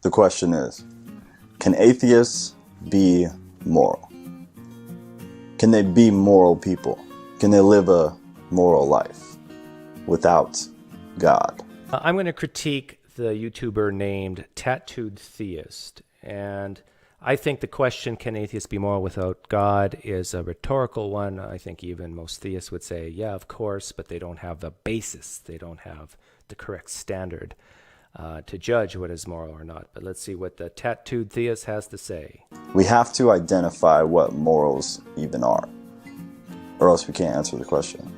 The question is, can atheists be moral? Can they be moral people? Can they live a moral life without God? I'm going to critique the YouTuber named Tattooed Theist. And I think the question, can atheists be moral without God, is a rhetorical one. I think even most theists would say, yeah, of course, but they don't have the basis. They don't have the correct standard to judge what is moral or not. But let's see what the Tattooed Theist has to say. We have to identify what morals even are, or else we can't answer the question.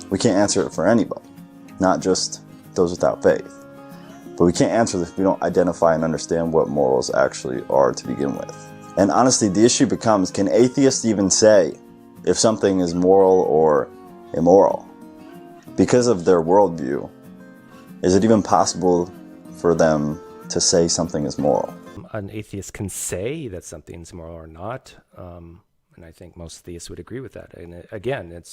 We can't answer it for anybody, not just those without faith. But we can't answer this if we don't identify and understand what morals actually are to begin with. And honestly, the issue becomes, can atheists even say if something is moral or immoral? Because of their worldview, is it even possible for them to say something is moral? An atheist can say that something's moral or not, and I think most theists would agree with that. And again,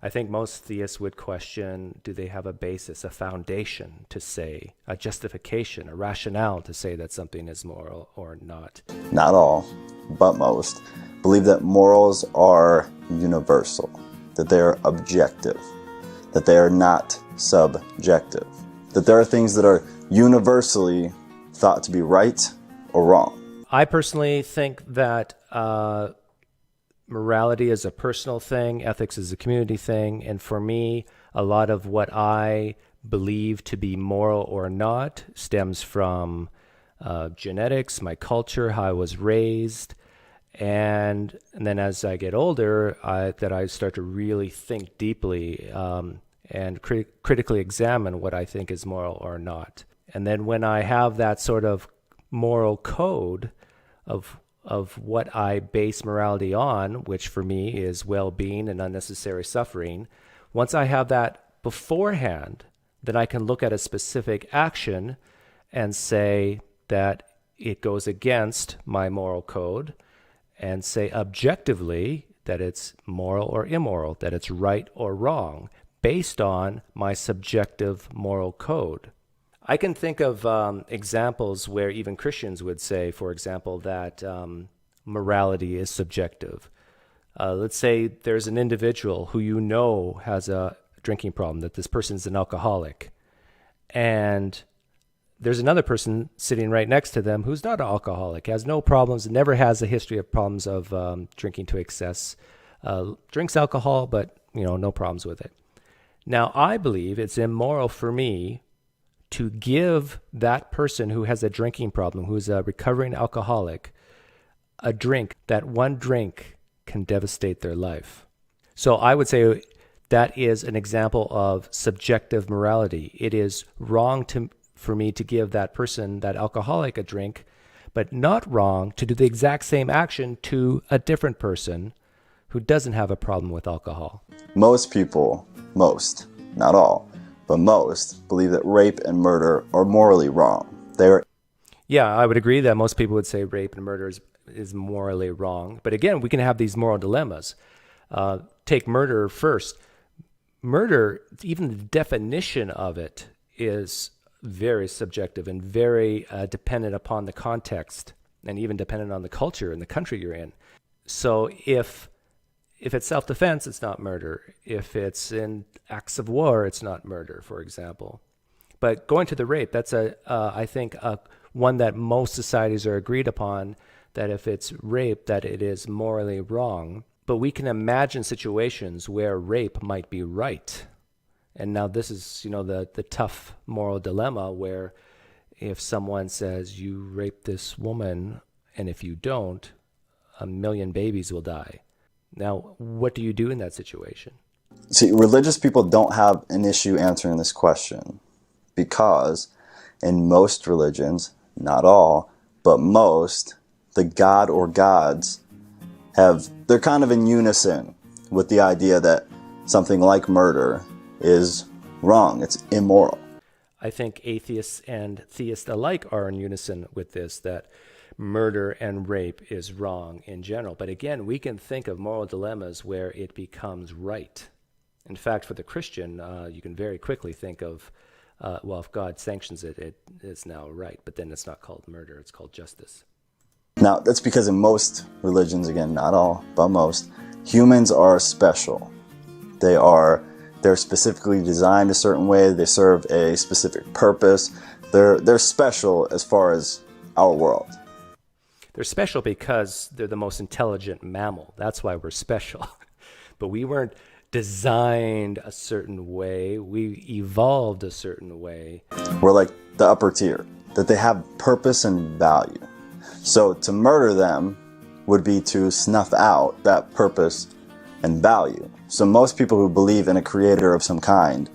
I think most theists would question, do they have a basis, a foundation to say, a justification, a rationale to say that something is moral or not? Not all, but most, believe that morals are universal, that they are objective, that they are not subjective, that there are things that are universally thought to be right or wrong. I personally think that morality is a personal thing, ethics is a community thing, and for me, a lot of what I believe to be moral or not stems from genetics, my culture, how I was raised, and then as I get older, I start to really think deeply and critically examine what I think is moral or not. And then when I have that sort of moral code of what I base morality on, which for me is well-being and unnecessary suffering, once I have that beforehand, then I can look at a specific action and say that it goes against my moral code and say objectively that it's moral or immoral, that it's right or wrong, based on my subjective moral code. I can think of examples where even Christians would say, for example, that morality is subjective. Let's say there's an individual who you know has a drinking problem, that this person's an alcoholic, and there's another person sitting right next to them who's not an alcoholic, has no problems, never has a history of problems of drinking to excess, drinks alcohol, but no problems with it. Now, I believe it's immoral for me to give that person who has a drinking problem, who's a recovering alcoholic, a drink, that one drink can devastate their life. So I would say that is an example of subjective morality. It is wrong for me to give that person, that alcoholic, a drink, but not wrong to do the exact same action to a different person who doesn't have a problem with alcohol. Most people, not all, but most, believe that rape and murder are morally wrong. Yeah, I would agree that most people would say rape and murder is morally wrong. But again, we can have these moral dilemmas. Take murder first. Murder, even the definition of it, is very subjective and very dependent upon the context and even dependent on the culture and the country you're in. So if it's self-defense, it's not murder. If it's in acts of war, it's not murder, for example. But going to the rape, that's I think one that most societies are agreed upon, that if it's rape, that it is morally wrong. But we can imagine situations where rape might be right. And now this is, the tough moral dilemma where if someone says, you raped this woman, and if you don't, 1 million babies will die. Now, what do you do in that situation? See, religious people don't have an issue answering this question because in most religions, not all, but most, the god or gods they're kind of in unison with the idea that something like murder is wrong, it's immoral. I think atheists and theists alike are in unison with this, that murder and rape is wrong in general. But again, we can think of moral dilemmas where it becomes right. In fact, for the Christian, you can very quickly think of Well, if God sanctions it, it is now right, but then it's not called murder, it's called justice. Now, that's because in most religions, again, not all, but most, humans are special. They're specifically designed a certain way. They serve a specific purpose. They're special as far as our world. They're special because they're the most intelligent mammal. That's why we're special. But we weren't designed a certain way. We evolved a certain way. We're like the upper tier, that they have purpose and value. So to murder them would be to snuff out that purpose and value. So most people who believe in a creator of some kind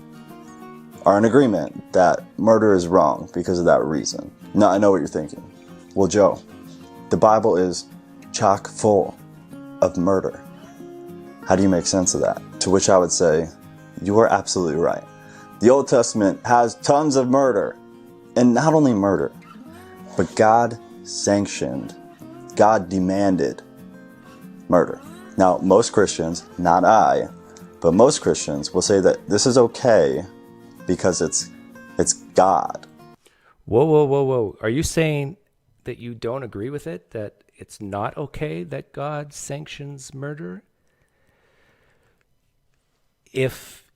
are in agreement that murder is wrong because of that reason. Now, I know what you're thinking. Well, Joe, the Bible is chock full of murder. How do you make sense of that? To which I would say, you are absolutely right. The Old Testament has tons of murder. And not only murder, but God sanctioned, God demanded murder. Now, most Christians, not I, but most Christians will say that this is okay because it's God. Whoa. Are you saying that you don't agree with it? That it's not okay that God sanctions murder? If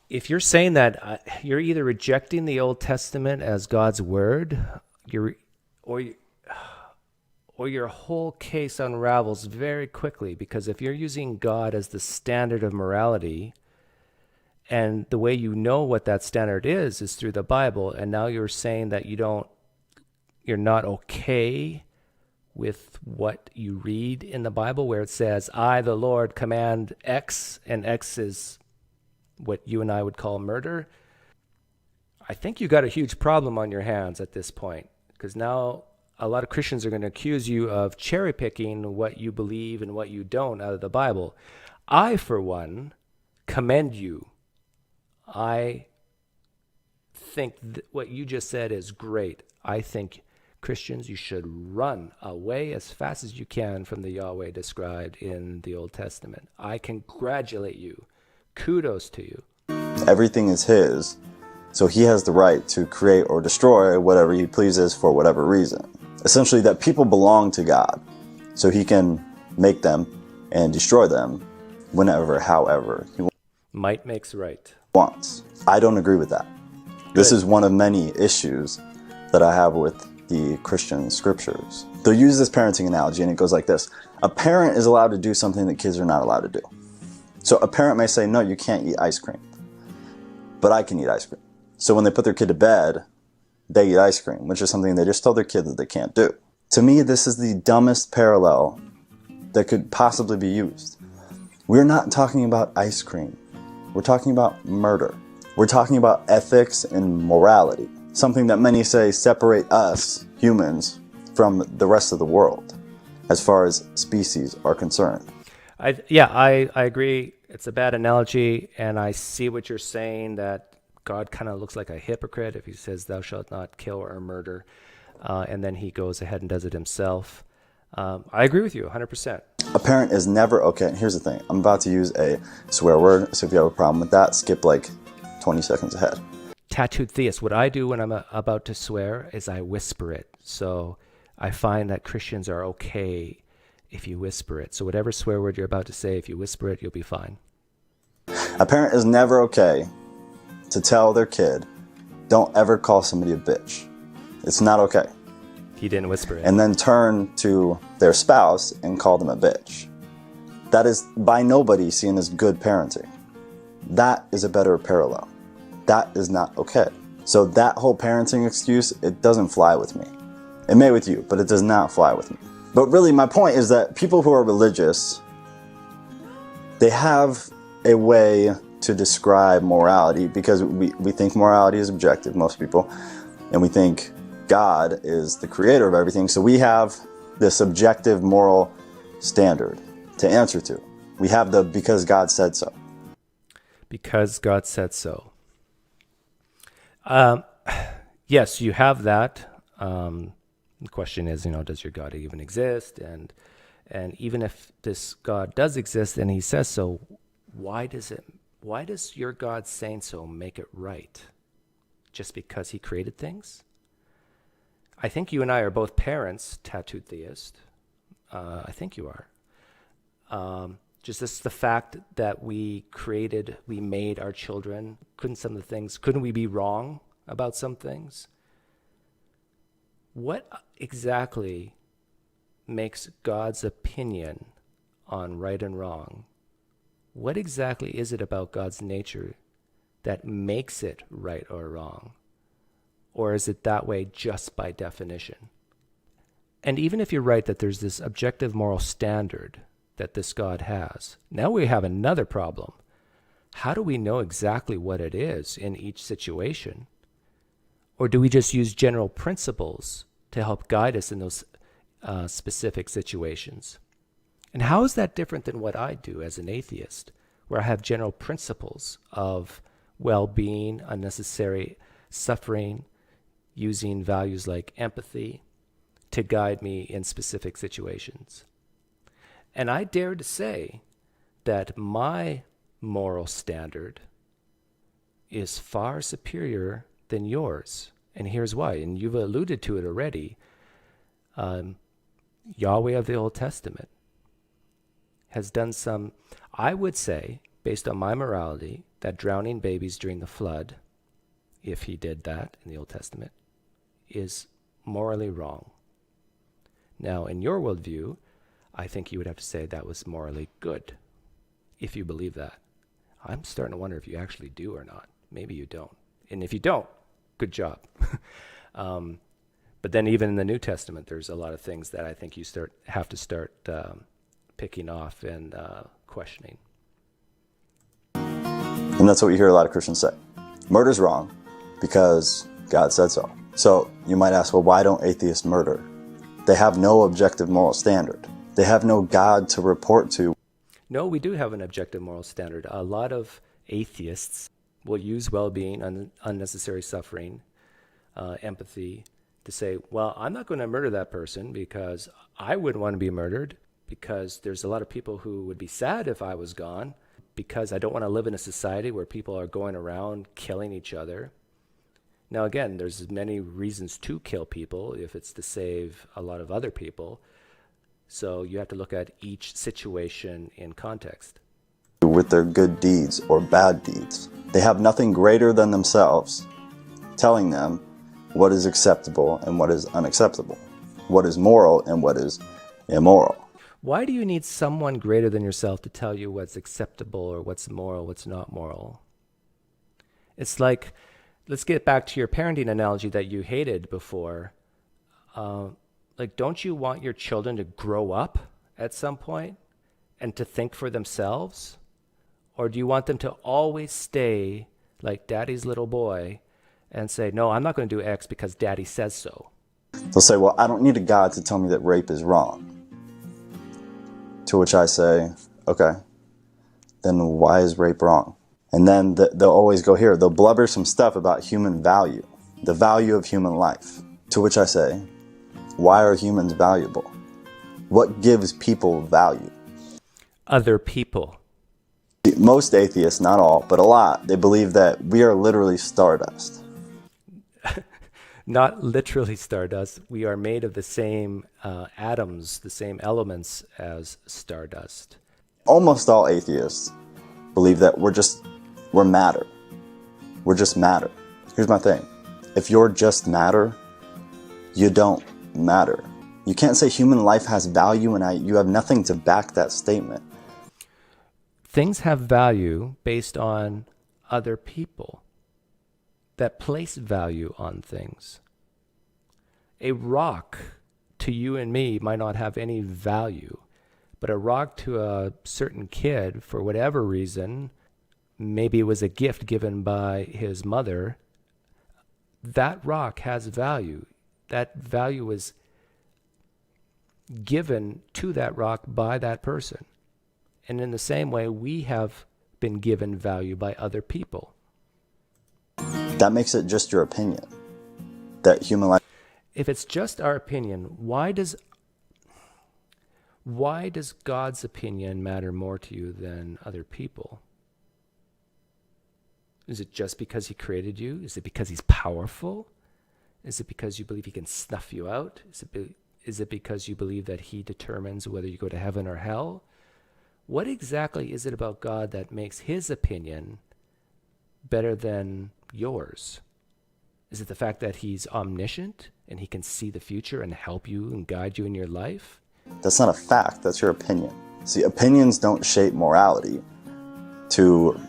you're saying that, you're either rejecting the Old Testament as God's word, or your whole case unravels very quickly, because if you're using God as the standard of morality, and the way you know what that standard is through the Bible, and now you're saying that you're not okay with what you read in the Bible, where it says, I, the Lord, command X, and X is what you and I would call murder. I think you got a huge problem on your hands at this point, because now a lot of Christians are going to accuse you of cherry picking what you believe and what you don't out of the Bible. I, for one, commend you. I think what you just said is great. I think Christians, you should run away as fast as you can from the Yahweh described in the Old Testament. I congratulate you. Kudos to you. Everything is his, so he has the right to create or destroy whatever he pleases for whatever reason. Essentially, that people belong to God, so he can make them and destroy them whenever, however he Might makes right. wants. I don't agree with that. This is one of many issues that I have with the Christian scriptures. They'll use this parenting analogy, and it goes like this. A parent is allowed to do something that kids are not allowed to do. So a parent may say, no, you can't eat ice cream, but I can eat ice cream. So when they put their kid to bed, they eat ice cream, which is something they just told their kid that they can't do. To me, this is the dumbest parallel that could possibly be used. We're not talking about ice cream. We're talking about murder. We're talking about ethics and morality, something that many say separate us, humans, from the rest of the world, as far as species are concerned. I agree. It's a bad analogy, and I see what you're saying, that God kind of looks like a hypocrite if he says, thou shalt not kill or murder, and then he goes ahead and does it himself. I agree with you 100%. A parent is never, okay, here's the thing. I'm about to use a swear word, so if you have a problem with that, skip like 20 seconds ahead. Tattooed theist. What I do when I'm about to swear is I whisper it. So I find that Christians are okay if you whisper it. So whatever swear word you're about to say, if you whisper it, you'll be fine. A parent is never okay to tell their kid, don't ever call somebody a bitch. It's not okay. He didn't whisper it. And then turn to their spouse and call them a bitch. That is by nobody seen as good parenting. That is a better parallel. That is not okay. So that whole parenting excuse, it doesn't fly with me. It may with you, but it does not fly with me. But really, my point is that people who are religious, they have a way to describe morality, because we think morality is objective, most people, and we think God is the creator of everything. So we have this objective moral standard to answer to. We have the because God said so. Because God said so. Yes, you have that. The question is, does your God even exist? And even if this God does exist and he says so, why does your God saying so make it right? just because he created things? I think you and I are both parents, tattooed theist. I think you are. Just this, the fact that we made our children. Couldn't we be wrong about some things? What exactly makes God's opinion on right and wrong? What exactly is it about God's nature that makes it right or wrong? Or is it that way just by definition? And even if you're right that there's this objective moral standard that this God has, now we have another problem. How do we know exactly what it is in each situation? Or do we just use general principles to help guide us in those specific situations? And how is that different than what I do as an atheist, where I have general principles of well-being, unnecessary suffering, using values like empathy to guide me in specific situations? And I dare to say that my moral standard is far superior than yours. And here's why, and you've alluded to it already. Yahweh of the Old Testament has done some, I would say, based on my morality, that drowning babies during the flood, if he did that in the Old Testament, is morally wrong. Now, in your worldview, I think you would have to say that was morally good, if you believe that. I'm starting to wonder if you actually do or not. Maybe you don't. And if you don't, good job. But then even in the New Testament, there's a lot of things that I think you have to start picking off and questioning. And that's what you hear a lot of Christians say. Murder's wrong because God said so. So you might ask, well, why don't atheists murder? They have no objective moral standard. They have no God to report to. No, we do have an objective moral standard. A lot of atheists will use well-being, unnecessary suffering, empathy, to say, well, I'm not going to murder that person because I wouldn't want to be murdered, because there's a lot of people who would be sad if I was gone, because I don't want to live in a society where people are going around killing each other. Now, again, there's many reasons to kill people if it's to save a lot of other people. So you have to look at each situation in context. With their good deeds or bad deeds. They have nothing greater than themselves telling them what is acceptable and what is unacceptable, what is moral and what is immoral. Why do you need someone greater than yourself to tell you what's acceptable or what's moral, what's not moral? It's like, let's get back to your parenting analogy that you hated before. Like, don't you want your children to grow up at some point and to think for themselves? Or do you want them to always stay like daddy's little boy and say, no, I'm not going to do X because daddy says so? They'll say, well, I don't need a God to tell me that rape is wrong. To which I say, okay, then why is rape wrong? And then they'll always go here. They'll blubber some stuff about human value, the value of human life. To which I say, why are humans valuable? What gives people value? Other people. Most atheists, not all, but a lot, they believe that we are literally stardust. Not literally stardust. We are made of the same atoms, the same elements as stardust. Almost all atheists believe that we're matter. We're just matter. Here's my thing. If you're just matter, you don't matter. You can't say human life has value and you have nothing to back that statement. Things have value based on other people that place value on things. A rock to you and me might not have any value, but a rock to a certain kid, for whatever reason, maybe it was a gift given by his mother, that rock has value. That value was given to that rock by that person. And in the same way, we have been given value by other people. That makes it just your opinion that human life. If it's just our opinion, why does God's opinion matter more to you than other people? Is it just because he created you? Is it because he's powerful? Is it because you believe he can snuff you out? Is it because you believe that he determines whether you go to heaven or hell? What exactly is it about God that makes his opinion better than yours? Is it the fact that he's omniscient and he can see the future and help you and guide you in your life? That's not a fact, that's your opinion. See, opinions don't shape morality to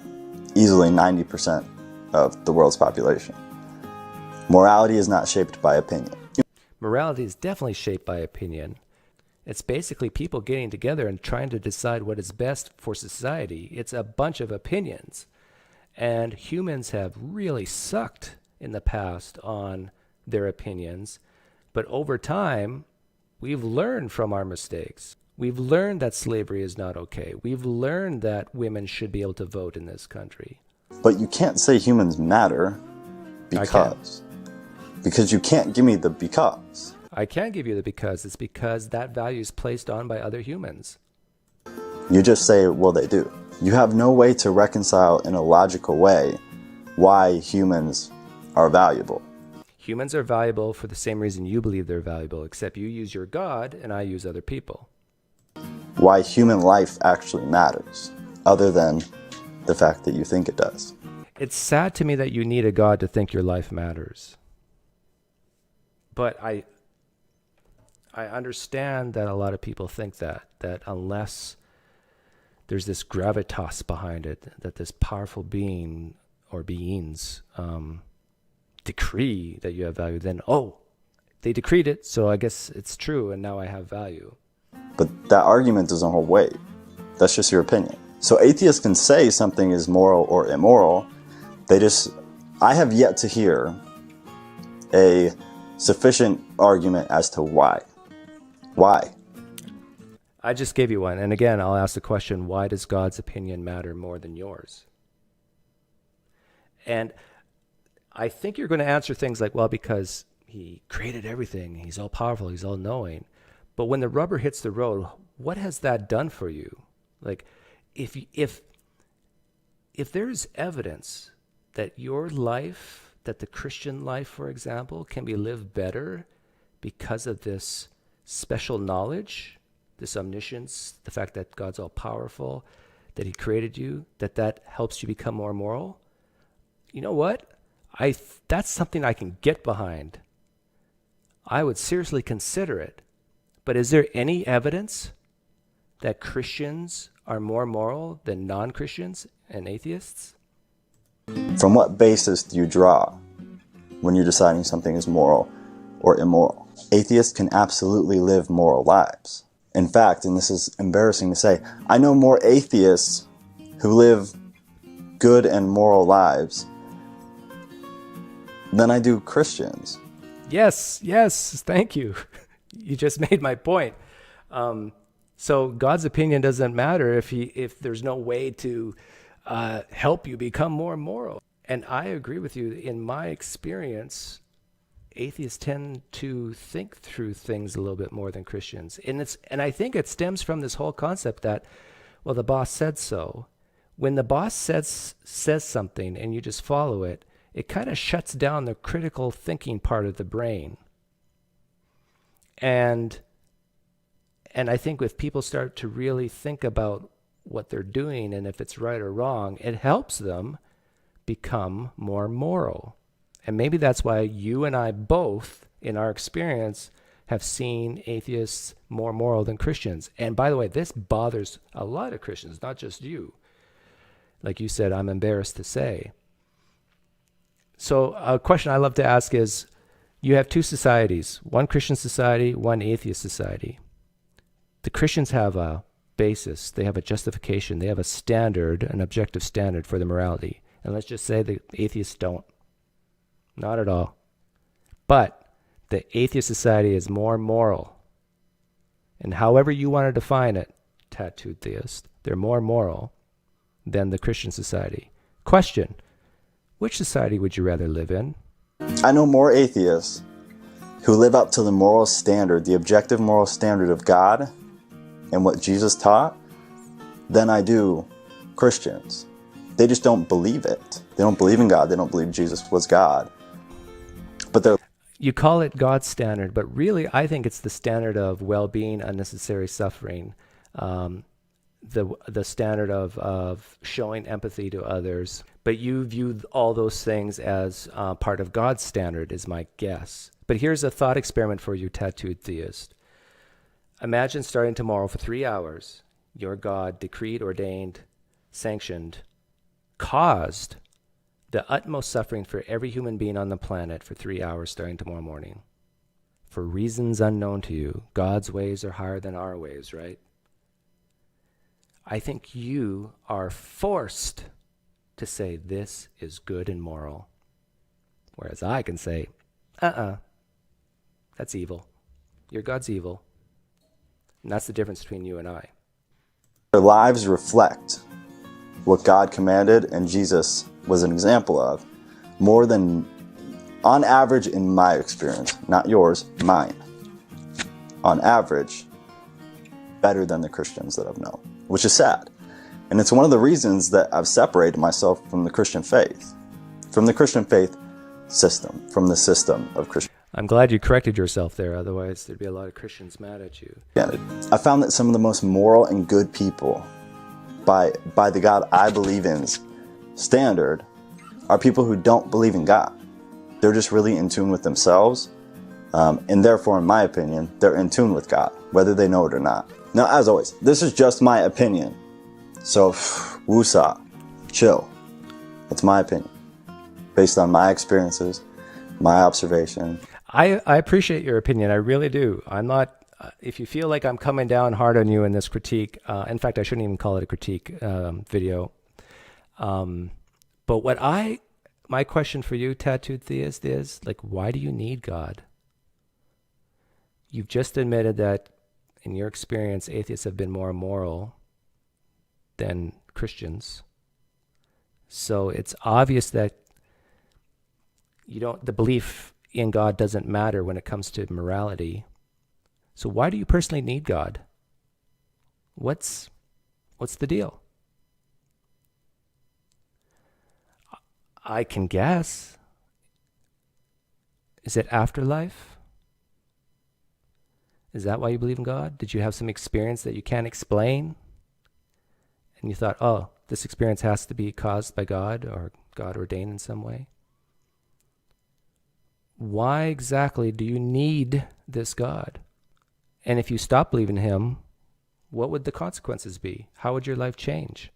easily 90% of the world's population. Morality is not shaped by opinion. Morality is definitely shaped by opinion. It's basically people getting together and trying to decide what is best for society. It's a bunch of opinions. And humans have really sucked in the past on their opinions. But over time, we've learned from our mistakes. We've learned that slavery is not okay. We've learned that women should be able to vote in this country. But you can't say humans matter because. Because you can't give me the because. I can give you the because. It's because that value is placed on by other humans. You just say, well, they do. You have no way to reconcile in a logical way why humans are valuable. Humans are valuable for the same reason you believe they're valuable, except you use your God and I use other people. Why human life actually matters, other than the fact that you think it does. It's sad to me that you need a God to think your life matters. But I understand that a lot of people think that unless there's this gravitas behind it, that this powerful being or beings decree that you have value, then, they decreed it, so I guess it's true, and now I have value. But that argument doesn't hold weight. That's just your opinion. So atheists can say something is moral or immoral. I have yet to hear a sufficient argument as to why. Why? I just gave you one. And again, I'll ask the question, why does God's opinion matter more than yours? And I think you're going to answer things like, well, because he created everything. He's all powerful. He's all knowing. But when the rubber hits the road, what has that done for you? Like, if there's evidence that your life, that the Christian life, for example, can be lived better because of this special knowledge, this omniscience, the fact that God's all powerful, that he created you, that helps you become more moral, you know what? That's something I can get behind. I would seriously consider it. But is there any evidence that Christians are more moral than non-Christians and atheists? From what basis do you draw when you're deciding something is moral or immoral? Atheists can absolutely live moral lives. In fact, and this is embarrassing to say, I know more atheists who live good and moral lives than I do Christians. Yes, thank you. You just made my point. So God's opinion doesn't matter if there's no way to help you become more moral. And I agree with you. In my experience, atheists tend to think through things a little bit more than Christians. And I think it stems from this whole concept that, well, the boss said so. When the boss says something and you just follow it, it kind of shuts down the critical thinking part of the brain. And I think if people start to really think about what they're doing and if it's right or wrong, it helps them become more moral. And maybe that's why you and I both, in our experience, have seen atheists more moral than Christians. And by the way, this bothers a lot of Christians, not just you. Like you said, I'm embarrassed to say. So a question I love to ask is, you have two societies, one Christian society, one atheist society. The Christians have a basis, they have a justification, they have a standard, an objective standard for their morality. And let's just say the atheists don't. Not at all. But the atheist society is more moral. And however you want to define it, tattooed theist, they're more moral than the Christian society. Question, which society would you rather live in? I know more atheists who live up to the moral standard, the objective moral standard of God and what Jesus taught, than I do Christians. They just don't believe it. They don't believe in God. They don't believe Jesus was God. But they're You call it God's standard, but really I think it's the standard of well-being, unnecessary suffering, the standard of showing empathy to others. But you view all those things as part of God's standard, is my guess. But here's a thought experiment for you, tattooed theist. Imagine starting tomorrow for 3 hours, your God decreed, ordained, sanctioned, caused the utmost suffering for every human being on the planet for 3 hours starting tomorrow morning. For reasons unknown to you. God's ways are higher than our ways, right? I think you are forced to say this is good and moral. Whereas I can say, that's evil. Your God's evil. And that's the difference between you and I. their lives reflect what God commanded and Jesus was an example of, more than, on average, in my experience, not yours, mine, on average, better than the Christians that I've known, which is sad. And it's one of the reasons that I've separated myself from the Christian faith system, from the system of Christianity. I'm glad you corrected yourself there, otherwise there'd be a lot of Christians mad at you. I found that some of the most moral and good people, by the God I believe in's standard, are people who don't believe in God. They're just really in tune with themselves, and therefore, in my opinion, they're in tune with God, whether they know it or not. Now, as always, this is just my opinion, so woosah, chill. It's my opinion, based on my experiences, my observation. I appreciate your opinion. I really do. I'm not, if you feel like I'm coming down hard on you in this critique, in fact, I shouldn't even call it a critique video. But my question for you, tattooed theist, is like, why do you need God? You've just admitted that in your experience, atheists have been more moral than Christians. So it's obvious that the belief in God doesn't matter when it comes to morality. So why do you personally need God? What's the deal? I can guess. Is it afterlife? Is that why you believe in God? Did you have some experience that you can't explain? And you thought, oh, this experience has to be caused by God or God ordained in some way? Why exactly do you need this God? And if you stop believing in him, what would the consequences be? How would your life change?